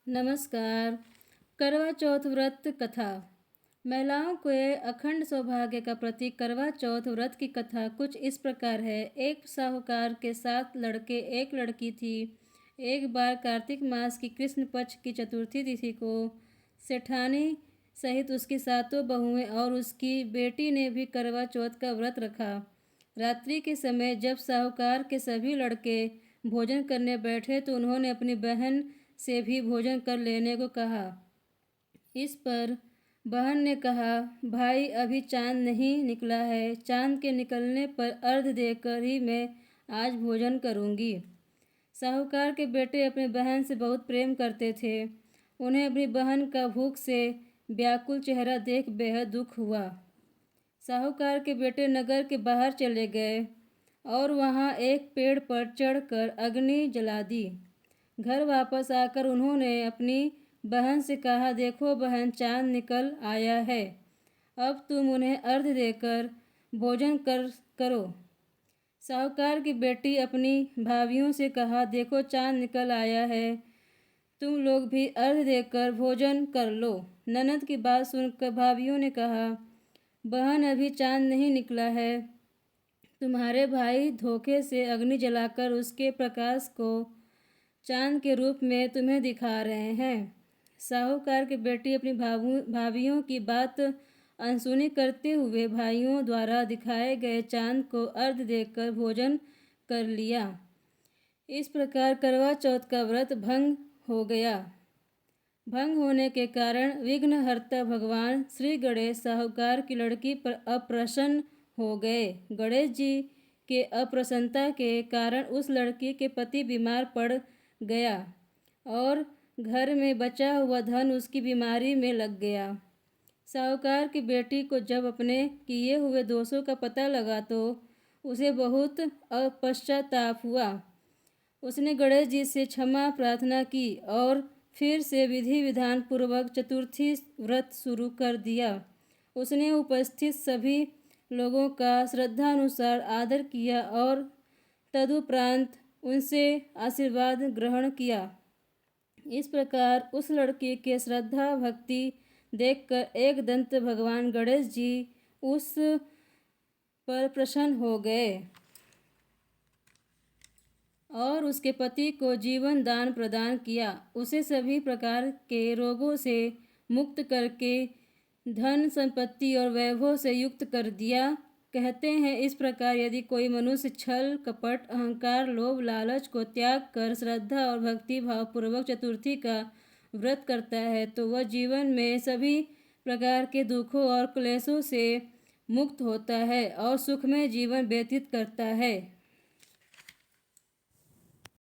नमस्कार। करवा चौथ व्रत कथा। महिलाओं के अखंड सौभाग्य का प्रतीक करवा चौथ व्रत की कथा कुछ इस प्रकार है। एक साहूकार के 7 लड़के एक लड़की थी। एक बार कार्तिक मास की कृष्ण पक्ष की चतुर्थी तिथि को सेठानी सहित उसकी 7 बहुएं और उसकी बेटी ने भी करवा चौथ का व्रत रखा। रात्रि के समय जब साहूकार के सभी लड़के भोजन करने बैठे तो उन्होंने अपनी बहन से भी भोजन कर लेने को कहा। इस पर बहन ने कहा, भाई अभी चांद नहीं निकला है, चांद के निकलने पर अर्घ देकर ही मैं आज भोजन करूंगी। साहूकार के बेटे अपनी बहन से बहुत प्रेम करते थे। उन्हें अपनी बहन का भूख से व्याकुल चेहरा देख बेहद दुख हुआ। साहूकार के बेटे नगर के बाहर चले गए और वहां एक पेड़ पर चढ़कर अग्नि जला दी। घर वापस आकर उन्होंने अपनी बहन से कहा, देखो बहन, चांद निकल आया है, अब तुम उन्हें अर्घ देकर भोजन करो। साहूकार की बेटी अपनी भाभियों से कहा, देखो चांद निकल आया है, तुम लोग भी अर्घ देकर भोजन कर लो। ननद की बात सुनकर भाभियों ने कहा, बहन अभी चांद नहीं निकला है, तुम्हारे भाई धोखे से अग्नि जलाकर उसके प्रकाश को चांद के रूप में तुम्हें दिखा रहे हैं। साहूकार की बेटी अपनी भाभियों की बात अनसुनी करते हुए भाइयों द्वारा दिखाए गए चांद को अर्घ देकर भोजन कर लिया। इस प्रकार करवा चौथ का व्रत भंग हो गया। भंग होने के कारण विघ्नहर्ता भगवान श्री गणेश साहूकार की लड़की पर अप्रसन्न हो गए। गणेश जी के अप्रसन्नता के कारण उस लड़की के पति बीमार पड़ गया और घर में बचा हुआ धन उसकी बीमारी में लग गया। साहूकार की बेटी को जब अपने किए हुए दोषों का पता लगा तो उसे बहुत पश्चाताप हुआ। उसने गणेश जी से क्षमा प्रार्थना की और फिर से विधि विधान पूर्वक चतुर्थी व्रत शुरू कर दिया। उसने उपस्थित सभी लोगों का श्रद्धानुसार आदर किया और तदुपरांत उनसे आशीर्वाद ग्रहण किया। इस प्रकार उस लड़की के श्रद्धा भक्ति देखकर एक दंत भगवान गणेश जी उस पर प्रसन्न हो गए और उसके पति को जीवन दान प्रदान किया। उसे सभी प्रकार के रोगों से मुक्त करके धन संपत्ति और वैभव से युक्त कर दिया। कहते हैं, इस प्रकार यदि कोई मनुष्य छल कपट अहंकार लोभ लालच को त्याग कर श्रद्धा और भक्ति भाव पूर्वक चतुर्थी का व्रत करता है तो वह जीवन में सभी प्रकार के दुखों और क्लेशों से मुक्त होता है और सुखमय जीवन व्यतीत करता है।